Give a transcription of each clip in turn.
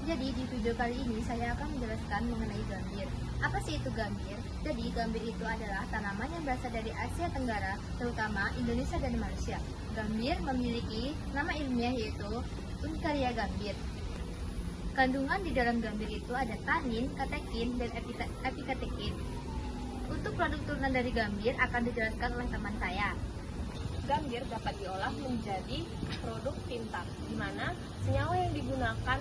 Jadi di video kali ini saya akan menjelaskan mengenai gambir. Apa sih itu gambir? Jadi gambir itu adalah tanaman yang berasal dari Asia Tenggara, terutama Indonesia dan Malaysia. Gambir memiliki nama ilmiah yaitu Uncaria gambir. Kandungan di dalam gambir itu ada tanin, katekin, dan epikatekin. Untuk produk turunan dari gambir akan dijelaskan oleh teman saya. Gambir dapat diolah menjadi produk tinta, di mana senyawa yang digunakan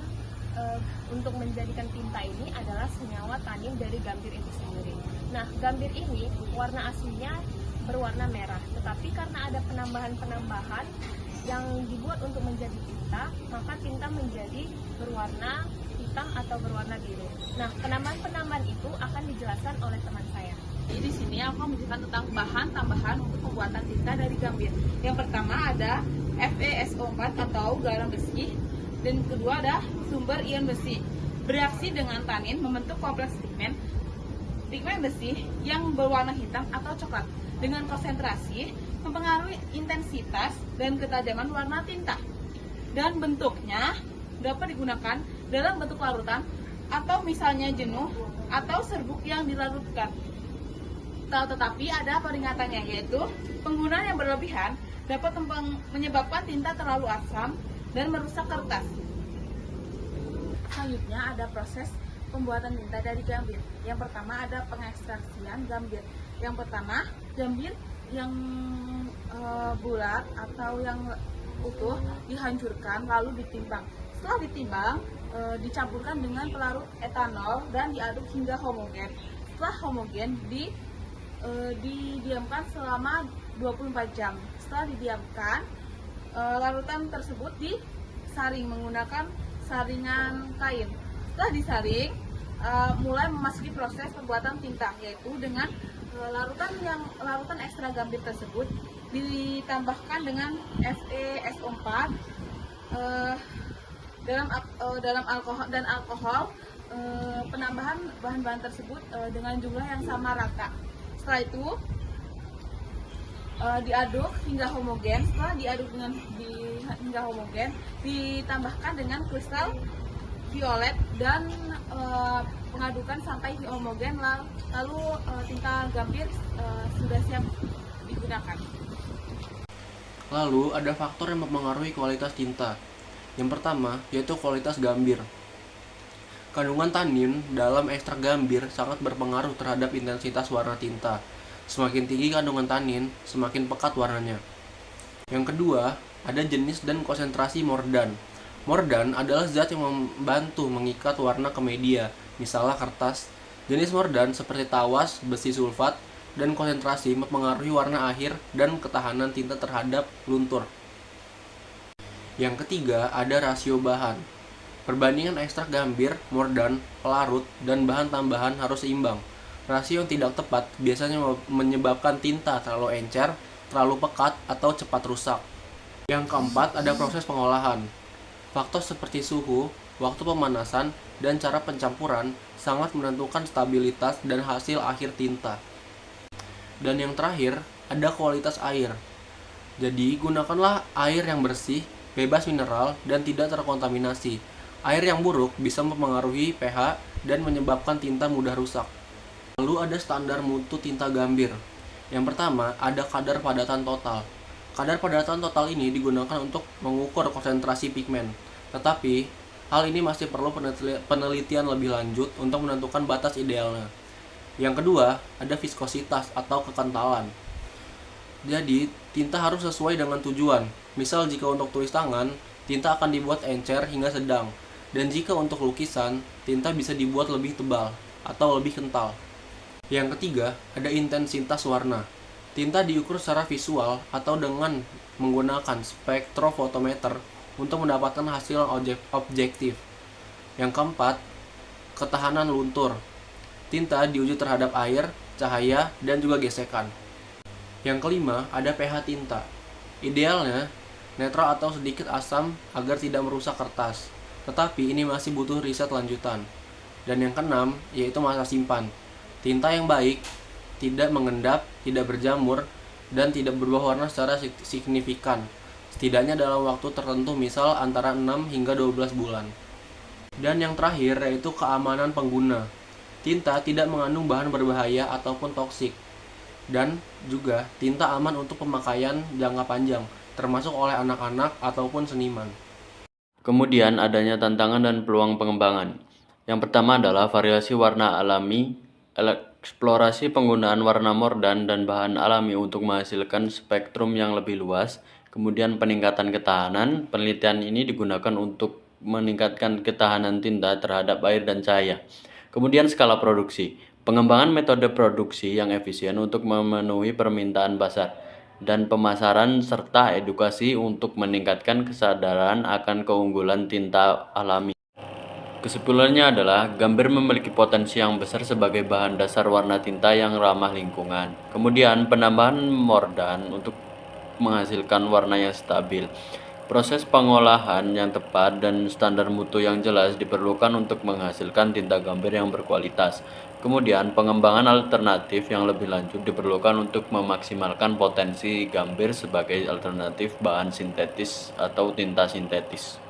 untuk menjadikan tinta ini adalah senyawa tanin dari gambir itu sendiri. Nah, gambir ini warna aslinya berwarna merah, tetapi karena ada penambahan-penambahan yang dibuat untuk menjadi tinta, maka tinta menjadi berwarna hitam atau berwarna biru. Nah, penambahan-penambahan itu akan dijelaskan oleh teman saya. Jadi di sini aku akan menjelaskan tentang bahan tambahan untuk pembuatan tinta dari gambir. Yang pertama ada FeSO4 atau garam besi, dan kedua ada sumber ion besi. Bereaksi dengan tanin membentuk kompleks pigmen besi yang berwarna hitam atau coklat dengan konsentrasi mempengaruhi intensitas dan ketajaman warna tinta. Dan bentuknya dapat digunakan dalam bentuk larutan atau misalnya jenuh atau serbuk yang dilarutkan. Tetapi ada peringatannya, yaitu penggunaan yang berlebihan dapat menyebabkan tinta terlalu asam dan merusak kertas. Selanjutnya ada proses pembuatan tinta dari gambir. Yang pertama ada pengekstraksian gambir. Yang pertama, gambir yang bulat atau yang utuh dihancurkan lalu ditimbang. Setelah ditimbang, dicampurkan dengan pelarut etanol dan diaduk hingga homogen. Setelah homogen, didiamkan selama 24 jam. Setelah didiamkan, larutan tersebut disaring menggunakan saringan kain. Setelah disaring, mulai memasuki proses pembuatan tinta, yaitu dengan larutan ekstra gambir tersebut ditambahkan dengan FeSO4 dalam alkohol. Penambahan bahan-bahan tersebut dengan jumlah yang sama rata. Setelah itu diaduk hingga homogen. Setelah diaduk hingga homogen, ditambahkan dengan kristal violet dan pengadukan sampai homogen, lalu tinta gambir sudah siap digunakan. Lalu ada faktor yang mempengaruhi kualitas tinta. Yang pertama yaitu kualitas gambir. Kandungan tanin dalam ekstrak gambir sangat berpengaruh terhadap intensitas warna tinta. Semakin tinggi kandungan tanin, semakin pekat warnanya. Yang kedua, ada jenis dan konsentrasi mordan. Mordan adalah zat yang membantu mengikat warna ke media, misalnya kertas. Jenis mordan seperti tawas, besi sulfat, dan konsentrasi mempengaruhi warna akhir dan ketahanan tinta terhadap luntur. Yang ketiga, ada rasio bahan. Perbandingan ekstrak gambir, mordan, pelarut, dan bahan tambahan harus seimbang. Rasio yang tidak tepat biasanya menyebabkan tinta terlalu encer, terlalu pekat, atau cepat rusak. Yang keempat, ada proses pengolahan. Faktor seperti suhu, waktu pemanasan, dan cara pencampuran sangat menentukan stabilitas dan hasil akhir tinta. Dan yang terakhir, ada kualitas air. Jadi, gunakanlah air yang bersih, bebas mineral, dan tidak terkontaminasi. Air yang buruk bisa mempengaruhi pH dan menyebabkan tinta mudah rusak. Lalu ada standar mutu tinta gambir. Yang pertama, ada kadar padatan total. Kadar padatan total ini digunakan untuk mengukur konsentrasi pigmen. Tetapi, hal ini masih perlu penelitian lebih lanjut untuk menentukan batas idealnya. Yang kedua, ada viskositas atau kekentalan. Jadi, tinta harus sesuai dengan tujuan. Misal jika untuk tulis tangan, tinta akan dibuat encer hingga sedang. Dan jika untuk lukisan, tinta bisa dibuat lebih tebal atau lebih kental. Yang ketiga, ada intensitas warna. Tinta diukur secara visual atau dengan menggunakan spektrofotometer untuk mendapatkan hasil objektif. Yang keempat, ketahanan luntur. Tinta diuji terhadap air, cahaya, dan juga gesekan. Yang kelima, ada pH tinta. Idealnya, netral atau sedikit asam agar tidak merusak kertas. Tetapi ini masih butuh riset lanjutan. Dan yang keenam, yaitu masa simpan. Tinta yang baik tidak mengendap, tidak berjamur, dan tidak berubah warna secara signifikan. Setidaknya dalam waktu tertentu, misal antara 6 hingga 12 bulan. Dan yang terakhir yaitu keamanan pengguna. Tinta tidak mengandung bahan berbahaya ataupun toksik. Dan juga tinta aman untuk pemakaian jangka panjang, termasuk oleh anak-anak ataupun seniman. Kemudian adanya tantangan dan peluang pengembangan. Yang pertama adalah variasi warna alami, eksplorasi penggunaan warna mordan dan bahan alami untuk menghasilkan spektrum yang lebih luas. Kemudian peningkatan ketahanan, penelitian ini digunakan untuk meningkatkan ketahanan tinta terhadap air dan cahaya. Kemudian skala produksi, pengembangan metode produksi yang efisien untuk memenuhi permintaan pasar dan pemasaran serta edukasi untuk meningkatkan kesadaran akan keunggulan tinta alami. Kesimpulannya adalah gambir memiliki potensi yang besar sebagai bahan dasar warna tinta yang ramah lingkungan. Kemudian penambahan mordan untuk menghasilkan warna yang stabil. Proses pengolahan yang tepat dan standar mutu yang jelas diperlukan untuk menghasilkan tinta gambir yang berkualitas. Kemudian, pengembangan alternatif yang lebih lanjut diperlukan untuk memaksimalkan potensi gambir sebagai alternatif bahan sintetis atau tinta sintetis.